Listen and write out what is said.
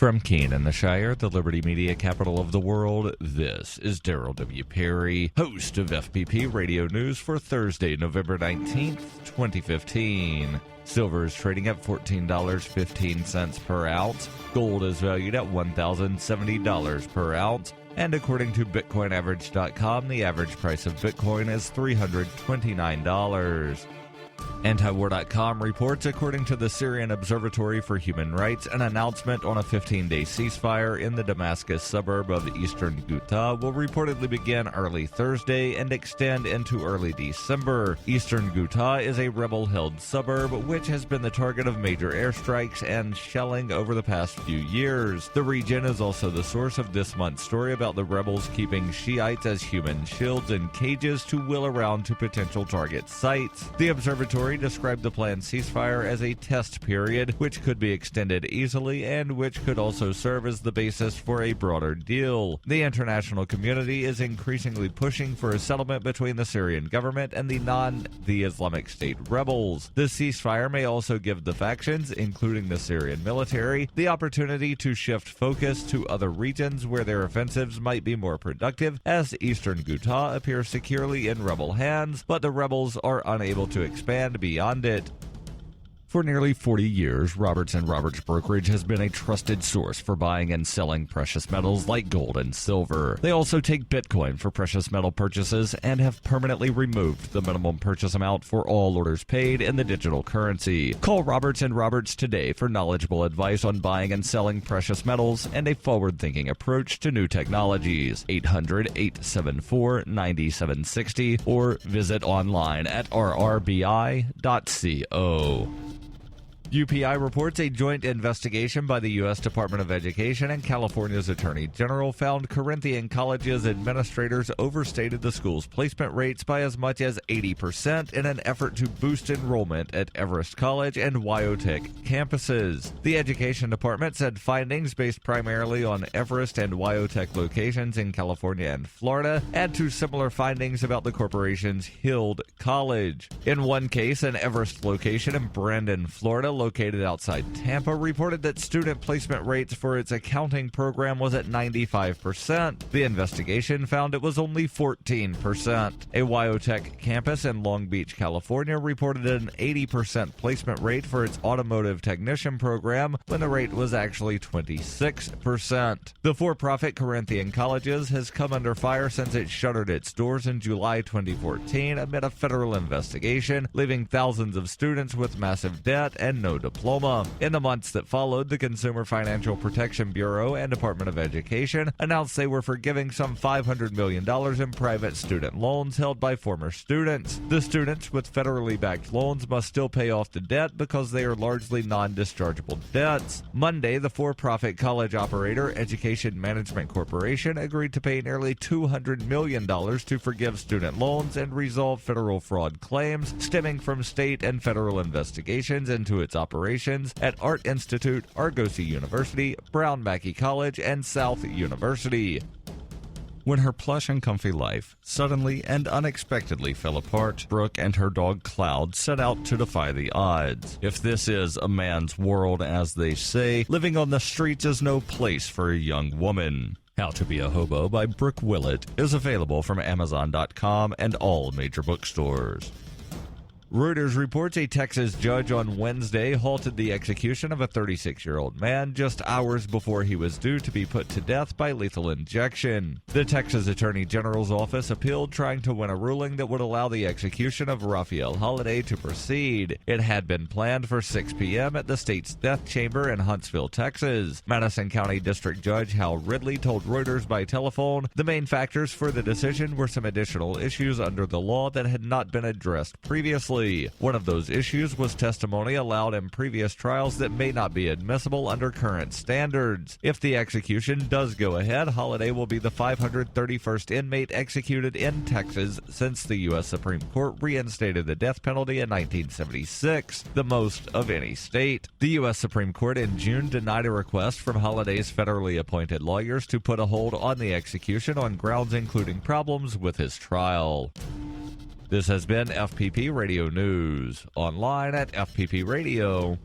From Keene in the Shire, the Liberty Media capital of the world, this is Daryl W. Perry, host of FPP Radio News for Thursday, November 19th, 2015. Silver is trading at $14.15 per ounce. Gold is valued at $1,070 per ounce. And according to BitcoinAverage.com, the average price of Bitcoin is $329. Antiwar.com reports, according to the Syrian Observatory for Human Rights, an announcement on a 15-day ceasefire in the Damascus suburb of eastern Ghouta will reportedly begin early Thursday and extend into early December. Eastern Ghouta is a rebel-held suburb which has been the target of major airstrikes and shelling over the past few years. The region is also the source of this month's story about the rebels keeping Shiites as human shields in cages to wheel around to potential target sites. The observatory described the planned ceasefire as a test period, which could be extended easily and which could also serve as the basis for a broader deal. The international community is increasingly pushing for a settlement between the Syrian government and the Islamic State rebels. The ceasefire may also give the factions, including the Syrian military, the opportunity to shift focus to other regions where their offensives might be more productive, as eastern Ghouta appears securely in rebel hands, but the rebels are unable to expand beyond it. For nearly 40 years, Roberts & Roberts Brokerage has been a trusted source for buying and selling precious metals like gold and silver. They also take Bitcoin for precious metal purchases and have permanently removed the minimum purchase amount for all orders paid in the digital currency. Call Roberts & Roberts today for knowledgeable advice on buying and selling precious metals and a forward-thinking approach to new technologies. 800-874-9760 or visit online at rrbi.co. UPI reports a joint investigation by the U.S. Department of Education and California's Attorney General found Corinthian Colleges administrators overstated the school's placement rates by as much as 80% in an effort to boost enrollment at Everest College and Wyotech campuses. The Education Department said findings based primarily on Everest and Wyotech locations in California and Florida add to similar findings about the corporation's Hild College. In one case, an Everest location in Brandon, Florida, located outside Tampa, reported that student placement rates for its accounting program was at 95%. The investigation found it was only 14%. A Wyotech campus in Long Beach, California, reported an 80% placement rate for its automotive technician program when the rate was actually 26%. The for-profit Corinthian Colleges has come under fire since it shuttered its doors in July 2014 amid a federal investigation, leaving thousands of students with massive debt and no diploma. In the months that followed, the Consumer Financial Protection Bureau and Department of Education announced they were forgiving some $500 million in private student loans held by former students. The students with federally backed loans must still pay off the debt because they are largely non-dischargeable debts. Monday, the for-profit college operator Education Management Corporation agreed to pay nearly $200 million to forgive student loans and resolve federal fraud claims stemming from state and federal investigations into its operations at Art Institute, Argosy University, Brown Mackie College, and South University. When her plush and comfy life suddenly and unexpectedly fell apart, Brooke and her dog Cloud set out to defy the odds. If this is a man's world, as they say, living on the streets is no place for a young woman. How to Be a Hobo by Brooke Willett is available from Amazon.com and all major bookstores. Reuters reports a Texas judge on Wednesday halted the execution of a 36-year-old man just hours before he was due to be put to death by lethal injection. The Texas Attorney General's office appealed, trying to win a ruling that would allow the execution of Raphael Holiday to proceed. It had been planned for 6 p.m. at the state's death chamber in Huntsville, Texas. Madison County District Judge Hal Ridley told Reuters by telephone the main factors for the decision were some additional issues under the law that had not been addressed previously. One of those issues was testimony allowed in previous trials that may not be admissible under current standards. If the execution does go ahead, Holiday will be the 531st inmate executed in Texas since the U.S. Supreme Court reinstated the death penalty in 1976, the most of any state. The U.S. Supreme Court in June denied a request from Holiday's federally appointed lawyers to put a hold on the execution on grounds including problems with his trial. This has been FPP Radio News, online at fppradio.com.